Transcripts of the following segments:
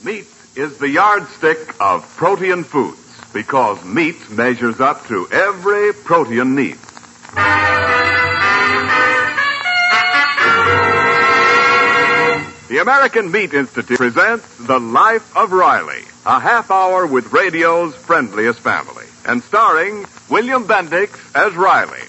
Meat is the yardstick of protein foods because meat measures up to every protein need. The American Meat Institute presents The Life of Riley, a half hour with radio's friendliest family, and starring William Bendix as Riley.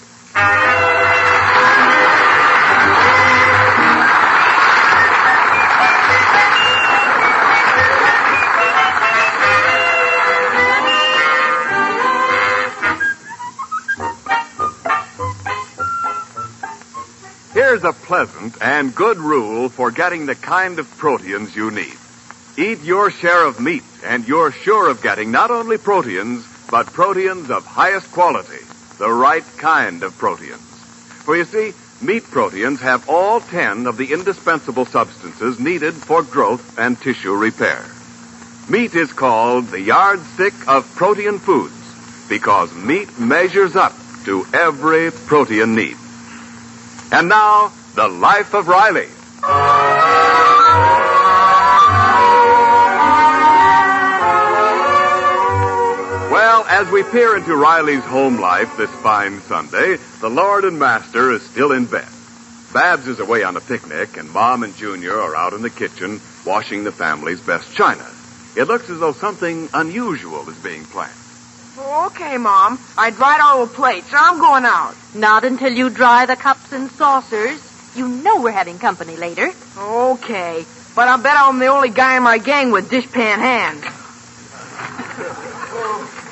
Here's a pleasant and good rule for getting the kind of proteins you need. Eat your share of meat, and you're sure of getting not only proteins, but proteins of highest quality, the right kind of proteins. For you see, meat proteins have all 10 of the indispensable substances needed for growth and tissue repair. Meat is called the yardstick of protein foods because meat measures up to every protein need. And now, The Life of Riley. Well, as we peer into Riley's home life this fine Sunday, the Lord and Master is still in bed. Babs is away on a picnic, and Mom and Junior are out in the kitchen washing the family's best china. It looks as though something unusual is being planned. Okay, Mom. I dried all the plates. I'm going out. Not until you dry the cups and saucers. You know we're having company later. Okay. But I bet I'm the only guy in my gang with dishpan hands.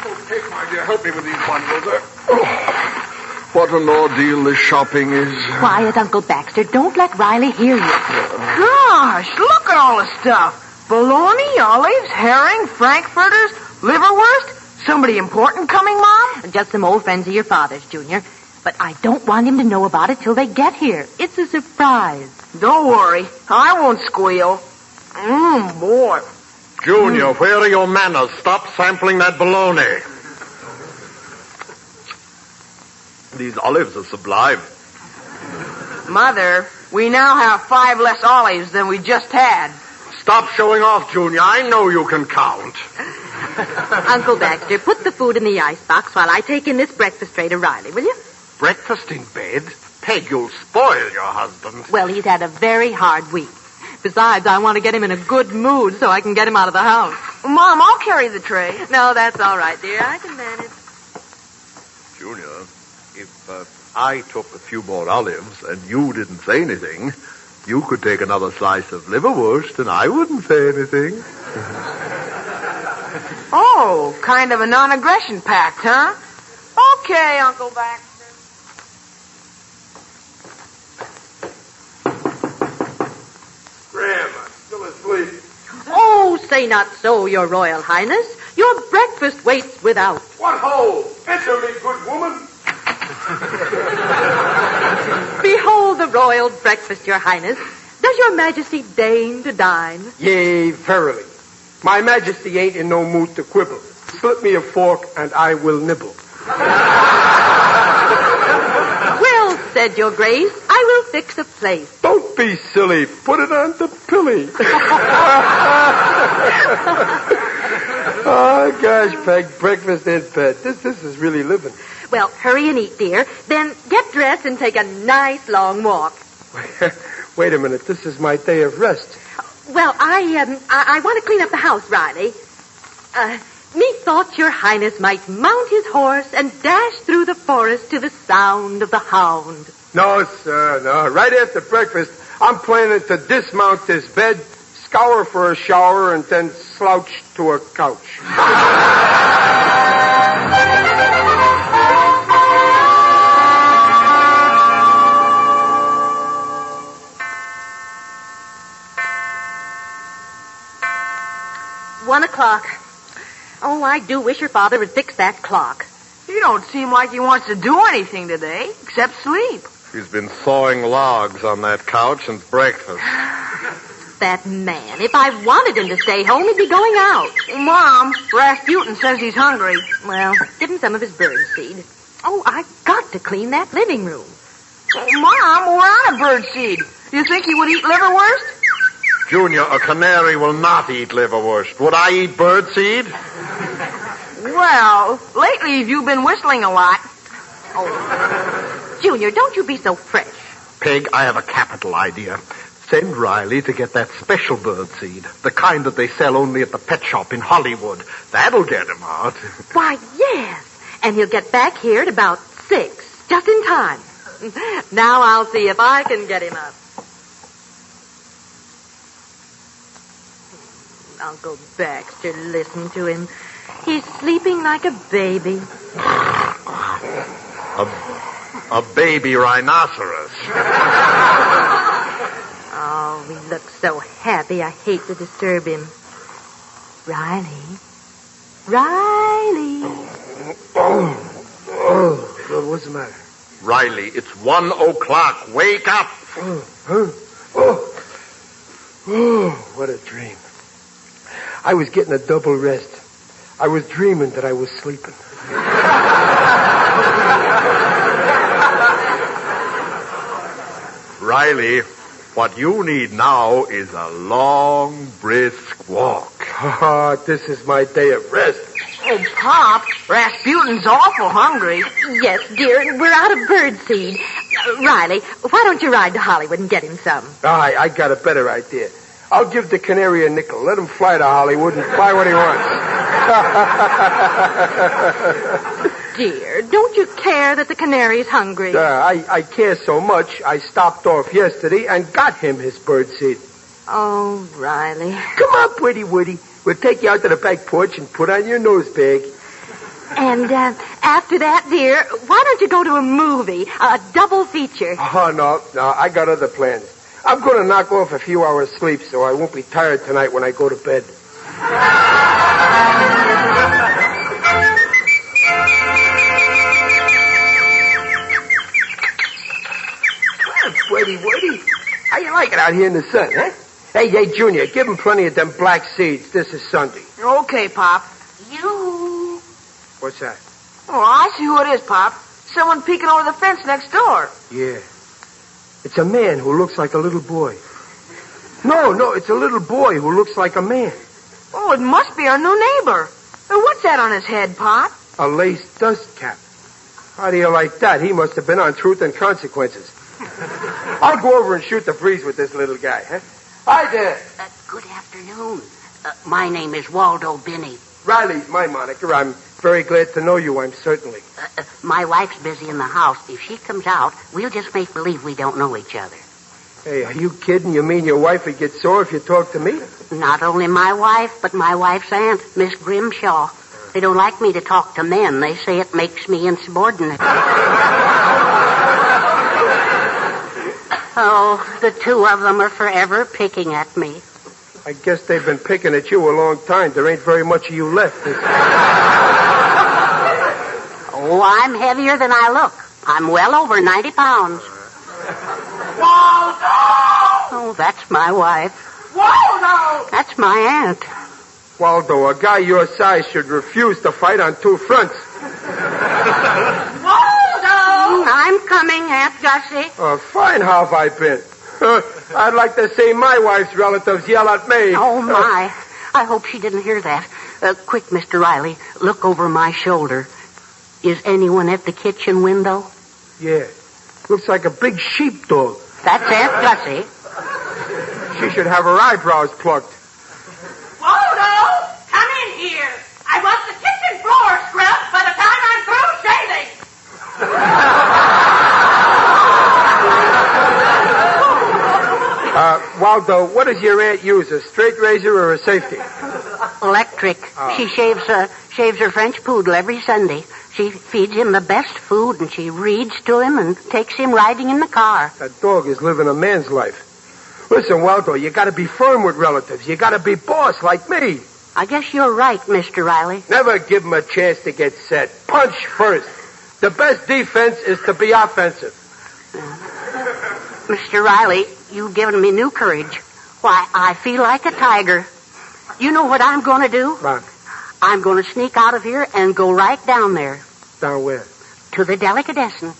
Okay, my dear, help me with these bundles. What an ordeal this shopping is. Quiet, Uncle Baxter. Don't let Riley hear you. Gosh, look at all the stuff. Bologna, olives, herring, frankfurters, liverwurst. Somebody important coming, Mom? Just some old friends of your father's, Junior. But I don't want him to know about it till they get here. It's a surprise. Don't worry. I won't squeal. Boy. Junior, where are your manners? Stop sampling that bologna. These olives are sublime. Mother, we now have 5 less olives than we just had. Stop showing off, Junior. I know you can count. Uncle Baxter, put the food in the icebox while I take in this breakfast tray to Riley, will you? Breakfast in bed? Peg, you'll spoil your husband. Well, he's had a very hard week. Besides, I want to get him in a good mood so I can get him out of the house. Mom, I'll carry the tray. No, that's all right, dear. I can manage. Junior, if I took a few more olives and you didn't say anything, you could take another slice of liverwurst and I wouldn't say anything. Oh, kind of a non-aggression pact, huh? Okay, Uncle Baxter. Grandma, still asleep. Oh, say not so, Your Royal Highness. Your breakfast waits without. What ho! Enter me, good woman. Behold the royal breakfast, Your Highness. Does Your Majesty deign to dine? Yea, verily. My Majesty ain't in no mood to quibble. Slip me a fork and I will nibble. Well said, Your Grace. I will fix a place. Don't be silly. Put it on the pilly. Oh, gosh, Peg, breakfast in bed. This is really living. Well, hurry and eat, dear. Then get dressed and take a nice long walk. Wait a minute. This is my day of rest. Well, I want to clean up the house, Riley. Methought Your Highness might mount his horse and dash through the forest to the sound of the hound. No, sir, no. Right after breakfast, I'm planning to dismount this bed, scour for a shower, and then slouch to a couch. One o'clock. Oh, I do wish your father would fix that clock. You don't seem like he wants to do anything today, except sleep. He's been sawing logs on that couch since breakfast. That man. If I wanted him to stay home, he'd be going out. Mom, Rasputin says he's hungry. Well, give him some of his bird seed. Oh, I've got to clean that living room. Mom, we're out of bird seed. You think he would eat liverwurst? Junior, a canary will not eat liverwurst. Would I eat birdseed? Well, lately you've been whistling a lot. Oh, Junior, don't you be so fresh. Peg, I have a capital idea. Send Riley to get that special birdseed, the kind that they sell only at the pet shop in Hollywood. That'll get him out. Why, yes. And he'll get back here at about 6, just in time. Now I'll see if I can get him up. I'll go back to listen to him. He's sleeping like a baby. A baby rhinoceros. Oh, he looks so happy. I hate to disturb him. Riley. Riley. Oh, what's the matter? Riley, it's 1 o'clock. Wake up. Oh, what a dream. I was getting a double rest. I was dreaming that I was sleeping. Riley, what you need now is a long, brisk walk. Oh, this is my day of rest. Oh, Pop, Rasputin's awful hungry. Yes, dear, we're out of birdseed. Riley, why don't you ride to Hollywood and get him some? I got a better idea. I'll give the canary a nickel. Let him fly to Hollywood and buy what he wants. Dear, don't you care that the canary's hungry? I care so much, I stopped off yesterday and got him his birdseed. Oh, Riley. Come on, Woody. We'll take you out to the back porch and put on your nose bag. And after that, dear, why don't you go to a movie, a double feature? Oh, no, I got other plans. I'm going to knock off a few hours sleep so I won't be tired tonight when I go to bed. Well, Woody, how you like it out here in the sun, huh? Hey, Junior, give him plenty of them black seeds. This is Sunday. Okay, Pop. You. What's that? Oh, I see who it is, Pop. Someone peeking over the fence next door. Yeah. It's a man who looks like a little boy. No, it's a little boy who looks like a man. Oh, it must be our new neighbor. What's that on his head, Pop? A lace dust cap. How do you like that? He must have been on Truth and Consequences. I'll go over and shoot the breeze with this little guy, huh? Hi there. Good afternoon. My name is Waldo Binney. Riley's my moniker. I'm very glad to know you, I'm certainly. My wife's busy in the house. If she comes out, we'll just make believe we don't know each other. Hey, are you kidding? You mean your wife would get sore if you talk to me? Not only my wife, but my wife's aunt, Miss Grimshaw. They don't like me to talk to men. They say it makes me insubordinate. Oh, the two of them are forever picking at me. I guess they've been picking at you a long time. There ain't very much of you left. Oh, I'm heavier than I look. I'm well over 90 pounds. Waldo! Oh, that's my wife. Waldo! That's my aunt. Waldo, a guy your size should refuse to fight on two fronts. Waldo! I'm coming, Aunt Gussie. Oh, fine, how have I been? I'd like to see my wife's relatives yell at me. Oh, my. I hope she didn't hear that. Quick, Mr. Riley, look over my shoulder. Is anyone at the kitchen window? Yeah. Looks like a big sheepdog. That's Aunt Gussie. She should have her eyebrows plucked. Waldo! Come in here. I want the kitchen floor scrubbed by the time I'm through shaving. Waldo, what does your aunt use, a straight razor or a safety? Electric. Oh. She shaves her French poodle every Sunday. She feeds him the best food, and she reads to him and takes him riding in the car. That dog is living a man's life. Listen, Waldo, you gotta be firm with relatives. You gotta be boss like me. I guess you're right, Mr. Riley. Never give them a chance to get set. Punch first. The best defense is to be offensive. Mr. Riley, you've given me new courage. Why, I feel like a tiger. You know what I'm going to do? Right. I'm going to sneak out of here and go right down there. Down where? To the delicatessen.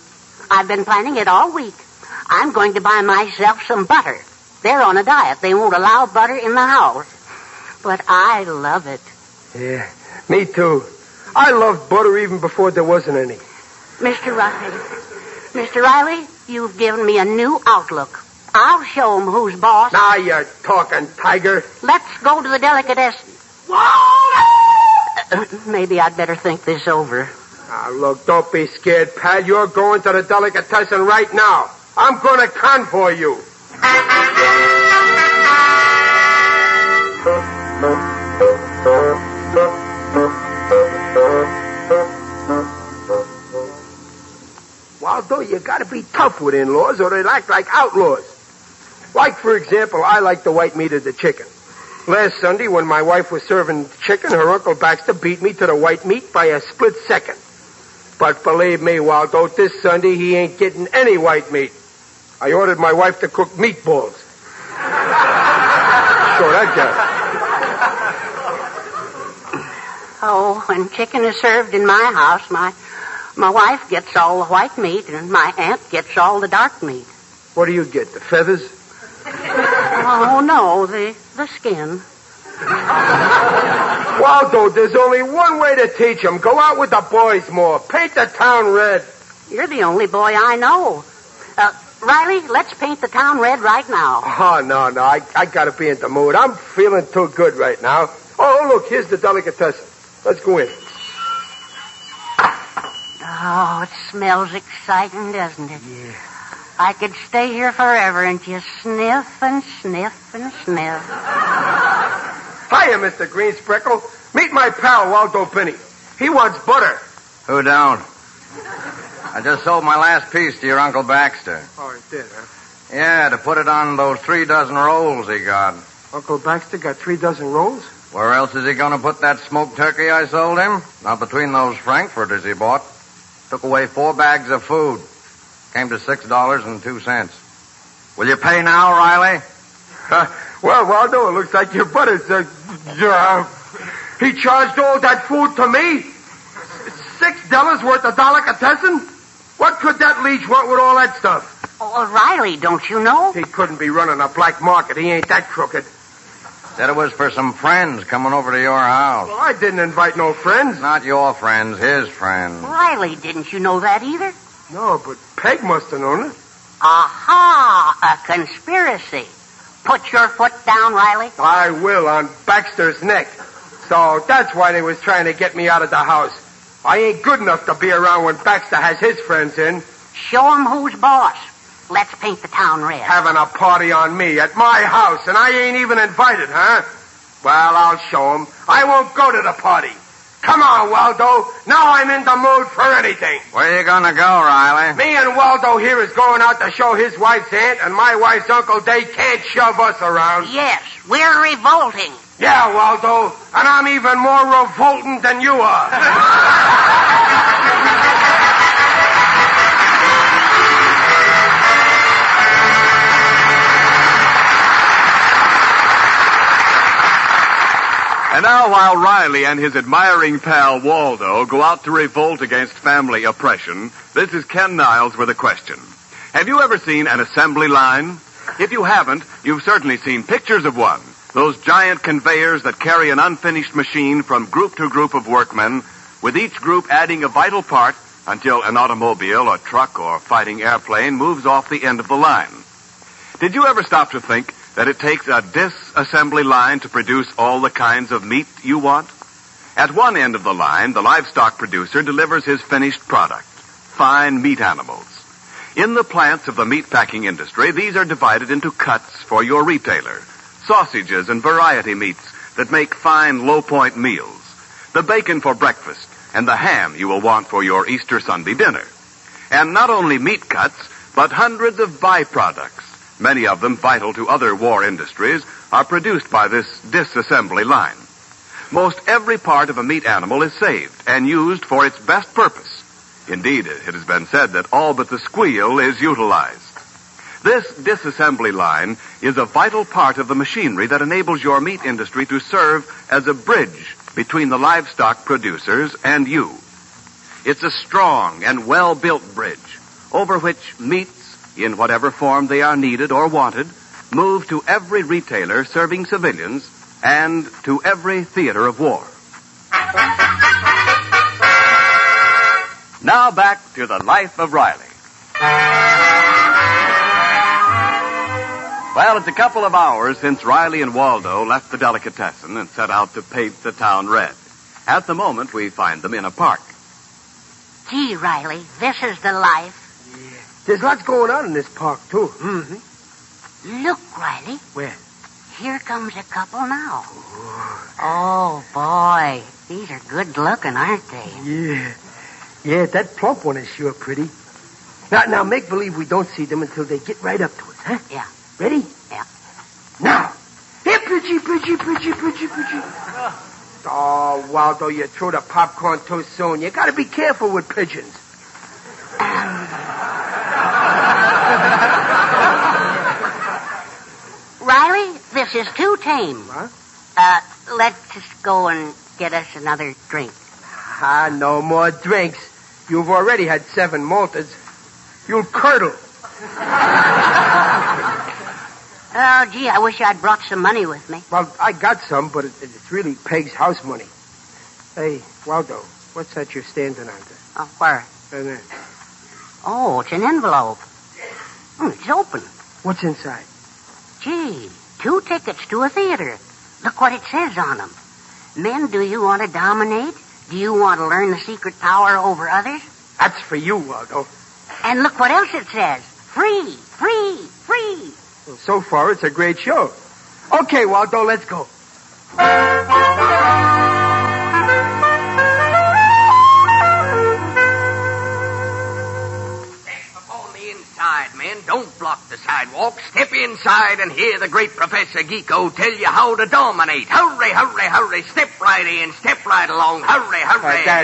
I've been planning it all week. I'm going to buy myself some butter. They're on a diet. They won't allow butter in the house. But I love it. Yeah, me too. I loved butter even before there wasn't any. Mr. Riley, you've given me a new outlook. I'll show 'em who's boss. Now you're talking, Tiger. Let's go to the delicatessen. Maybe I'd better think this over. Now, look, don't be scared, pal. You're going to the delicatessen right now. I'm going to convoy you. Waldo, you gotta be tough with in-laws or they'll act like outlaws. Like, for example, I like the white meat of the chicken. Last Sunday, when my wife was serving chicken, her Uncle Baxter beat me to the white meat by a split second. But believe me, Waldo, this Sunday he ain't getting any white meat. I ordered my wife to cook meatballs. Sure, that guy. Oh, when chicken is served in my house, my wife gets all the white meat and my aunt gets all the dark meat. What do you get, the feathers? Oh, no, the skin. Waldo, there's only one way to teach them. Go out with the boys more. Paint the town red. You're the only boy I know. Riley, let's paint the town red right now. Oh, no. I gotta be in the mood. I'm feeling too good right now. Oh, look, here's the delicatessen. Let's go in. Oh, it smells exciting, doesn't it? Yeah. I could stay here forever and just sniff and sniff and sniff. Hiya, Mr. Greenspreckle. Meet my pal, Waldo Binney. He wants butter. Who don't? I just sold my last piece to your Uncle Baxter. Oh, he did, huh? Yeah, to put it on those 3 dozen rolls he got. Uncle Baxter got 3 dozen rolls? Where else is he going to put that smoked turkey I sold him? Not between those Frankfurters he bought. Took away 4 bags of food. Came to $6.02. Will you pay now, Riley? Well, Waldo, it looks like your butter's... he charged all that food to me? $6 worth of delicatessen? What could that leech want with all that stuff? Oh, Riley, don't you know? He couldn't be running a black market. He ain't that crooked. Said it was for some friends coming over to your house. Well, I didn't invite no friends. Not your friends, his friends. Riley, didn't you know that either? No, but Peg must have known it. Aha, a conspiracy. Put your foot down, Riley. I will, on Baxter's neck. So that's why they was trying to get me out of the house. I ain't good enough to be around when Baxter has his friends in. Show 'em who's boss. Let's paint the town red. Having a party on me at my house, and I ain't even invited, huh? Well, I'll show 'em. I won't go to the party. Come on, Waldo. Now I'm in the mood for anything. Where you gonna go, Riley? Me and Waldo here is going out to show his wife's aunt, and my wife's uncle. They can't shove us around. Yes, we're revolting. Yeah, Waldo, and I'm even more revolting than you are. And now, while Riley and his admiring pal Waldo go out to revolt against family oppression, this is Ken Niles with a question. Have you ever seen an assembly line? If you haven't, you've certainly seen pictures of one. Those giant conveyors that carry an unfinished machine from group to group of workmen, with each group adding a vital part until an automobile or truck or fighting airplane moves off the end of the line. Did you ever stop to think that it takes a disassembly line to produce all the kinds of meat you want? At one end of the line, the livestock producer delivers his finished product, fine meat animals. In the plants of the meatpacking industry, these are divided into cuts for your retailer, sausages and variety meats that make fine low-point meals, the bacon for breakfast, and the ham you will want for your Easter Sunday dinner. And not only meat cuts, but hundreds of byproducts, many of them vital to other war industries, are produced by this disassembly line. Most every part of a meat animal is saved and used for its best purpose. Indeed, it has been said that all but the squeal is utilized. This disassembly line is a vital part of the machinery that enables your meat industry to serve as a bridge between the livestock producers and you. It's a strong and well-built bridge over which meats, in whatever form they are needed or wanted, move to every retailer serving civilians and to every theater of war. Now back to the life of Riley. Well, it's a couple of hours since Riley and Waldo left the delicatessen and set out to paint the town red. At the moment, we find them in a park. Gee, Riley, this is the life. There's lots going on in this park, too. Mm-hmm. Look, Riley. Where? Here comes a couple now. Oh, boy. These are good looking, aren't they? Yeah. Yeah, that plump one is sure pretty. Now, make believe we don't see them until they get right up to us, huh? Yeah. Ready? Yeah. Now. Here, Bridgie. Oh, Waldo, you threw the popcorn too soon. You gotta be careful with pigeons. Riley, this is too tame. Huh? Let's just go and get us another drink. No more drinks. You've already had 7 malters. You'll curdle. Oh, gee, I wish I'd brought some money with me. Well, I got some, but it's really Peg's house money. Hey, Waldo, what's that you're standing under? Oh, where? There. Oh, it's an envelope. It's open. What's inside? Gee, 2 tickets to a theater. Look what it says on them. Men, do you want to dominate? Do you want to learn the secret power over others? That's for you, Waldo. And look what else it says. Free. Well, so far, it's a great show. Okay, Waldo, let's go. On the inside, men. Don't block the sidewalk. Step inside and hear the great Professor Geeko tell you how to dominate. Hurry. Step right in. Step right along. Hurry.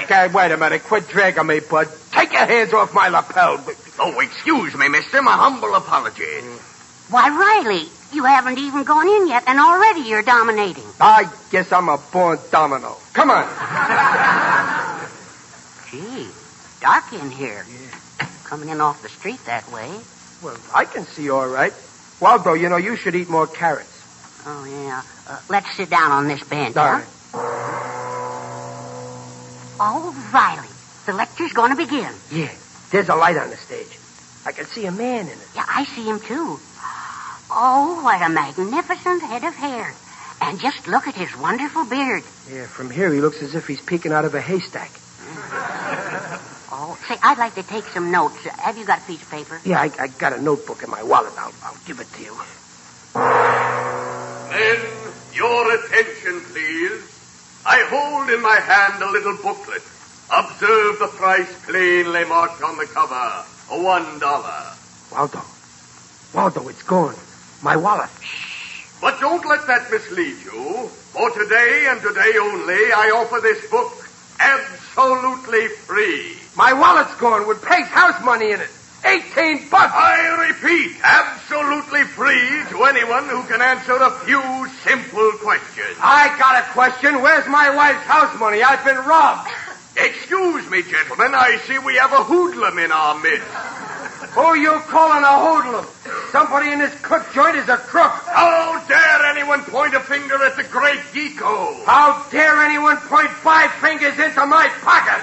Dad, wait a minute. Quit dragging me, bud. Take your hands off my lapel. Oh, excuse me, mister. My humble apologies. Why, Riley, you haven't even gone in yet, and already you're dominating. I guess I'm a born domino. Come on. Gee, dark in here. Yeah. Coming in off the street that way. Well, I can see all right. Waldo, you should eat more carrots. Oh, yeah. Let's sit down on this bench, All huh? right. Oh, Riley, the lecture's going to begin. Yeah, there's a light on the stage. I can see a man in it. Yeah, I see him, too. Oh, what a magnificent head of hair. And just look at his wonderful beard. Yeah, from here he looks as if he's peeking out of a haystack. Oh, say, I'd like to take some notes. Have you got a piece of paper? Yeah, I got a notebook in my wallet. I'll give it to you. Men, your attention, please. I hold in my hand a little booklet. Observe the price plainly marked on the cover. $1. Waldo, it's gone. My wallet. But don't let that mislead you. For today and today only, I offer this book absolutely free. My wallet's gone with Peg's house money in it. $18. I repeat, absolutely free to anyone who can answer a few simple questions. I got a question. Where's my wife's house money? I've been robbed. Excuse me, gentlemen. I see we have a hoodlum in our midst. Who you calling a hoodlum? Somebody in this cook joint is a crook. How dare anyone point a finger at the great Geeko? How dare anyone point 5 fingers into my pocket?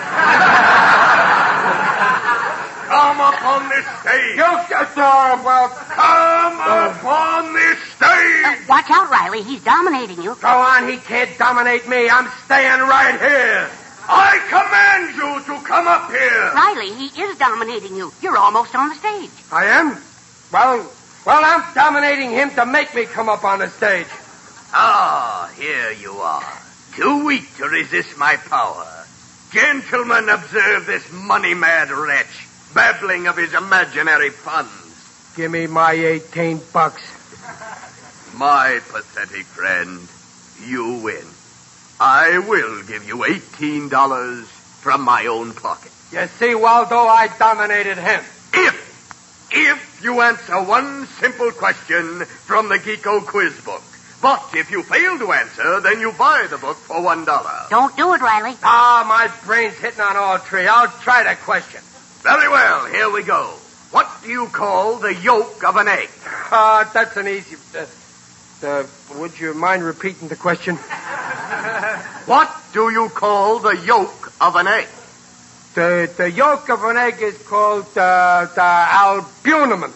Come up on this stage. Come up on this stage. Watch out, Riley. He's dominating you. Go on. He can't dominate me. I'm staying right here. I command you to come up here. Riley, he is dominating you. You're almost on the stage. I am? Well, I'm dominating him to make me come up on the stage. Ah, here you are. Too weak to resist my power. Gentlemen, observe this money-mad wretch babbling of his imaginary funds. Give me my $18. My pathetic friend, you win. I will give you $18 from my own pocket. You see, Waldo, I dominated him. If you answer one simple question from the Geeko quiz book. But if you fail to answer, then you buy the book for $1. Don't do it, Riley. My brain's hitting on all three. I'll try the question. Very well, here we go. What do you call the yolk of an egg? That's an easy... would you mind repeating the question? What do you call the yolk of an egg? The yolk of an egg is called the albumin.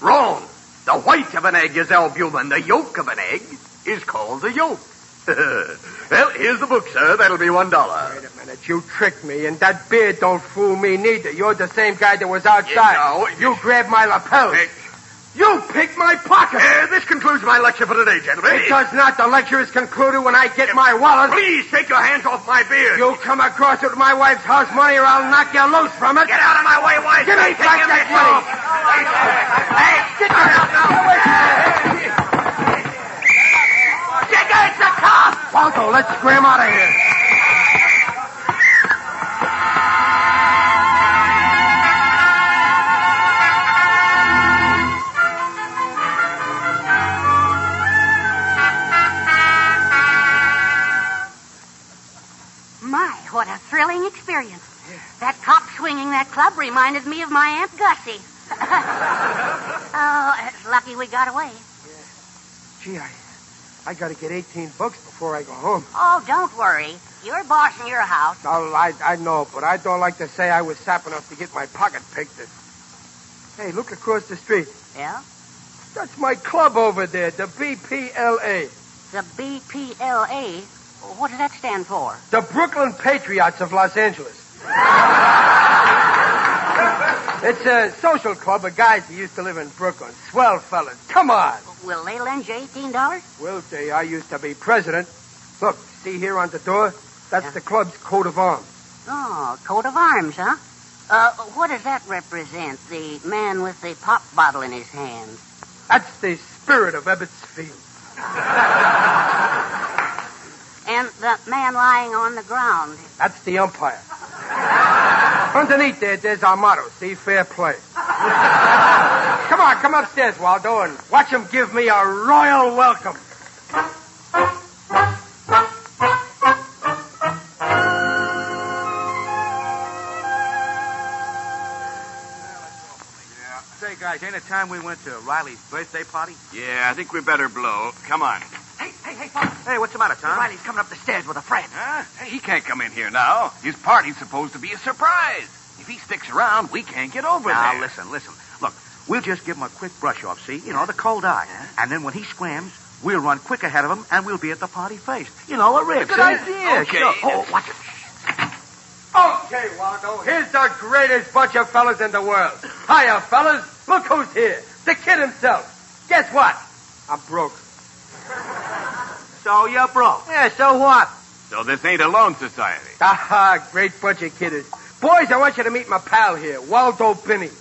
Wrong. The white of an egg is albumin. The yolk of an egg is called the yolk. Well, here's the book, sir. That'll be $1. Wait a minute. You tricked me, and that beard don't fool me neither. You're the same guy that was outside. You grabbed my lapel. You picked my pocket. This concludes my lecture for today, gentlemen. It does not. The lecture is concluded when I get my wallet. Please take your hands off my beard. You come across with my wife's house money, or I'll knock you loose from it. Get out of my way, wife. Give me back that money. Hey, get out now. It's a cop. Waldo, let's scram out of here. What a thrilling experience. Yeah. That cop swinging that club reminded me of my Aunt Gussie. Oh, it's lucky we got away. Yeah. Gee, I got to get $18 before I go home. Oh, don't worry. You're boss in your house. Oh, I know, but I don't like to say I was sap enough to get my pocket picked. Hey, look across the street. Yeah? That's my club over there, the BPLA. The BPLA? What does that stand for? The Brooklyn Patriots of Los Angeles. It's a social club of guys who used to live in Brooklyn. Swell fellas. Come on. Will they lend you $18? Will they? I used to be president. Look, see here on the door? That's the club's coat of arms. Oh, coat of arms, huh? What does that represent? The man with the pop bottle in his hand. That's the spirit of Ebbetsfield. And the man lying on the ground. That's the umpire. Underneath there's our motto, see, fair play. Come on, come upstairs, Waldo, and watch him give me a royal welcome. Say, guys, ain't it time we went to Riley's birthday party? Yeah, I think we better blow. Come on. Hey, Father. Hey, what's the matter, Tom? Riley's coming up the stairs with a friend. Huh? Hey, he can't come in here now. His party's supposed to be a surprise. If he sticks around, we can't get over now, there. Listen. Look, we'll just give him a quick brush off, see? You know, the cold eye. Yeah. And then when he scrams, we'll run quick ahead of him, and we'll be at the party first. You know, a rib. Good idea. Okay. Sure. Oh, watch it. Okay, Waldo, here's the greatest bunch of fellas in the world. Hiya, fellas. Look who's here. The kid himself. Guess what? I'm broke. So you're broke? Yeah, so what? So this ain't a loan society. Aha, great bunch of kidders. Boys, I want you to meet my pal here, Waldo Binney.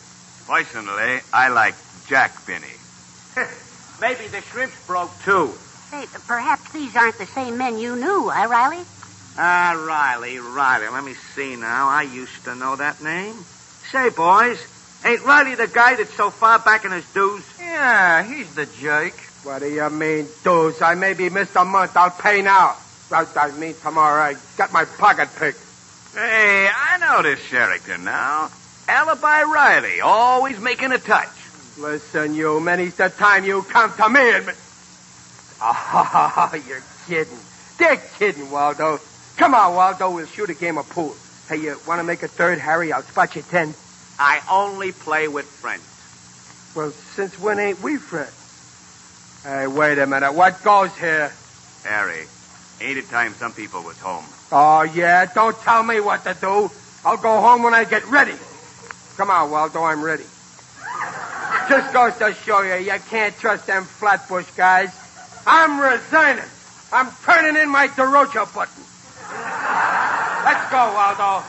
Personally, I like Jack Binney. Maybe the shrimp's broke, too. Hey, perhaps these aren't the same men you knew, huh, Riley? Riley. Let me see now. I used to know that name. Say, boys, ain't Riley the guy that's so far back in his dues? Yeah, he's the jerk. What do you mean, dudes? I maybe missed a month. I'll pay now. I mean tomorrow. I got my pocket picked. Hey, I know this character now. Alibi Riley, always making a touch. Listen, you, many's the time you come to me and... Oh, you're kidding. They're kidding, Waldo. Come on, Waldo, we'll shoot a game of pool. Hey, you want to make a third, Harry? I'll spot you 10. I only play with friends. Well, since when ain't we friends? Hey, wait a minute. What goes here? Harry, ain't it time some people was home? Oh, yeah? Don't tell me what to do. I'll go home when I get ready. Come on, Waldo, I'm ready. Just goes to show you can't trust them Flatbush guys. I'm resigning. I'm turning in my DeRocha button. Let's go, Waldo.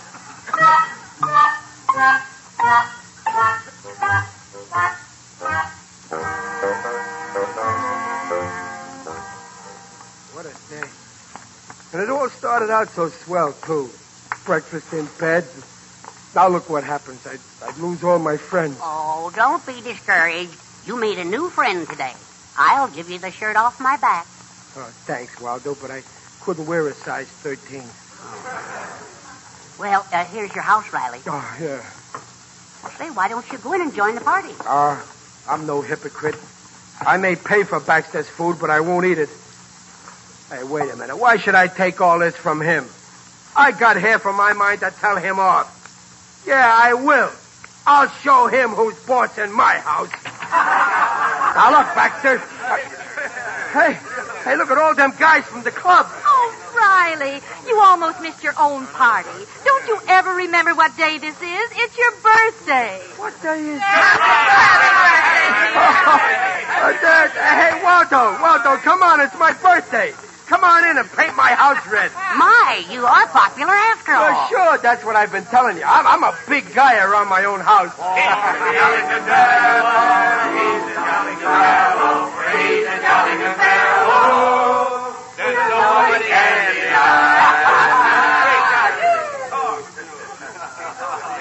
What a day. And it all started out so swell, too. Breakfast in bed. Now look what happens. I'd lose all my friends. Oh, don't be discouraged. You made a new friend today. I'll give you the shirt off my back. Oh, thanks, Waldo, but I couldn't wear a size 13. Well, here's your house, Riley. Oh, yeah. Say, why don't you go in and join the party? I'm no hypocrite. I may pay for Baxter's food, but I won't eat it. Hey, wait a minute. Why should I take all this from him? I got half of my mind to tell him off. Yeah, I will. I'll show him who's boss in my house. Now, look, Baxter. Hey, look at all them guys from the club. Oh, Riley, you almost missed your own party. Don't you ever remember what day this is? It's your birthday. What day is it? Hey, Waldo, come on, it's my birthday. Come on in and paint my house red. My, you are popular after all. Well, sure, that's what I've been telling you. I'm a big guy around my own house.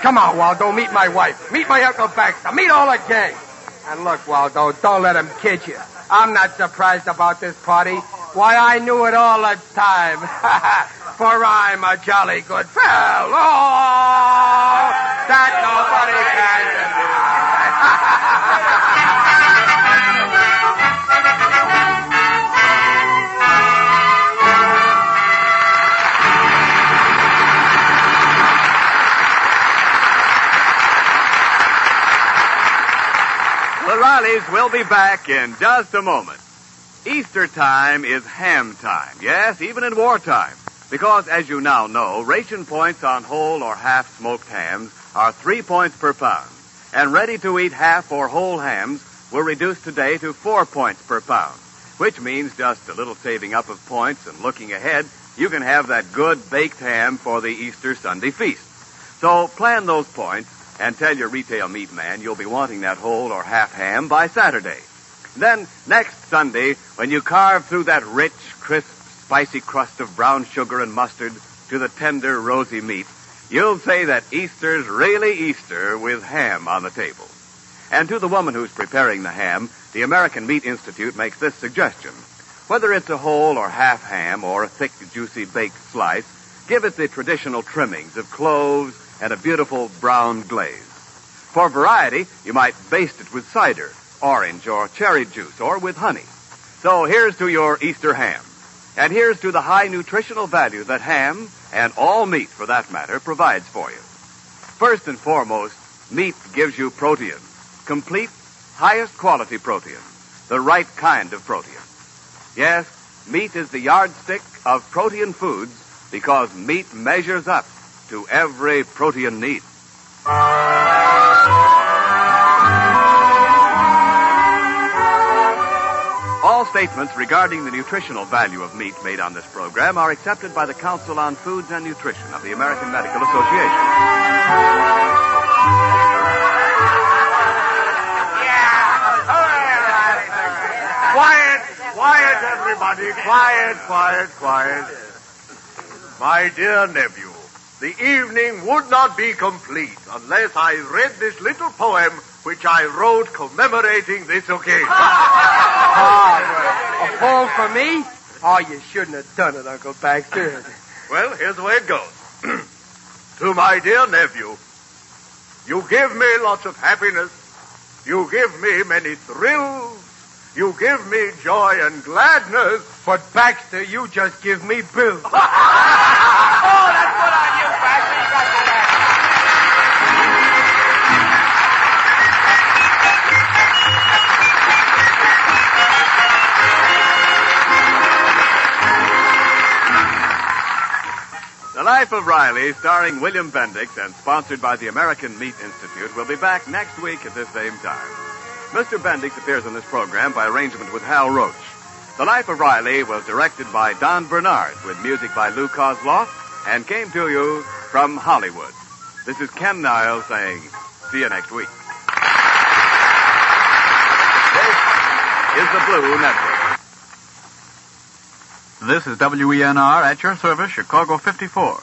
Come on, Waldo, meet my wife. Meet my Uncle Baxter. Meet all the gang. And look, Waldo, don't let him kid you. I'm not surprised about this party. Why, I knew it all the time. For I'm a jolly good fellow that nobody can The Rileys will be back in just a moment. Easter time is ham time. Yes, even in wartime. Because, as you now know, ration points on whole or half smoked hams are 3 points per pound. And ready-to-eat half or whole hams were reduced today to 4 points per pound. Which means just a little saving up of points and looking ahead, you can have that good baked ham for the Easter Sunday feast. So plan those points and tell your retail meat man you'll be wanting that whole or half ham by Saturday. Then, next Sunday, when you carve through that rich, crisp, spicy crust of brown sugar and mustard to the tender, rosy meat, you'll say that Easter's really Easter with ham on the table. And to the woman who's preparing the ham, the American Meat Institute makes this suggestion. Whether it's a whole or half ham or a thick, juicy baked slice, give it the traditional trimmings of cloves and a beautiful brown glaze. For variety, you might baste it with cider, orange or cherry juice, or with honey. So here's to your Easter ham. And here's to the high nutritional value that ham, and all meat for that matter, provides for you. First and foremost, meat gives you protein. Complete, highest quality protein. The right kind of protein. Yes, meat is the yardstick of protein foods because meat measures up to every protein need. All statements regarding the nutritional value of meat made on this program are accepted by the Council on Foods and Nutrition of the American Medical Association. Quiet, everybody. Quiet. My dear nephew, the evening would not be complete unless I read this little poem which I wrote commemorating this occasion. A poem for me? Oh, you shouldn't have done it, Uncle Baxter. Well, here's the way it goes. To my dear nephew, you give me lots of happiness. You give me many thrills. You give me joy and gladness. But, Baxter, you just give me bills. Oh, that's good on you, Baxter. You got that. The Life of Riley, starring William Bendix and sponsored by the American Meat Institute, will be back next week at this same time. Mr. Bendix appears on this program by arrangement with Hal Roach. The Life of Riley was directed by Don Bernard with music by Lou Kozloff and came to you from Hollywood. This is Ken Niles saying, see you next week. This is the Blue Network. This is WENR at your service, Chicago 54.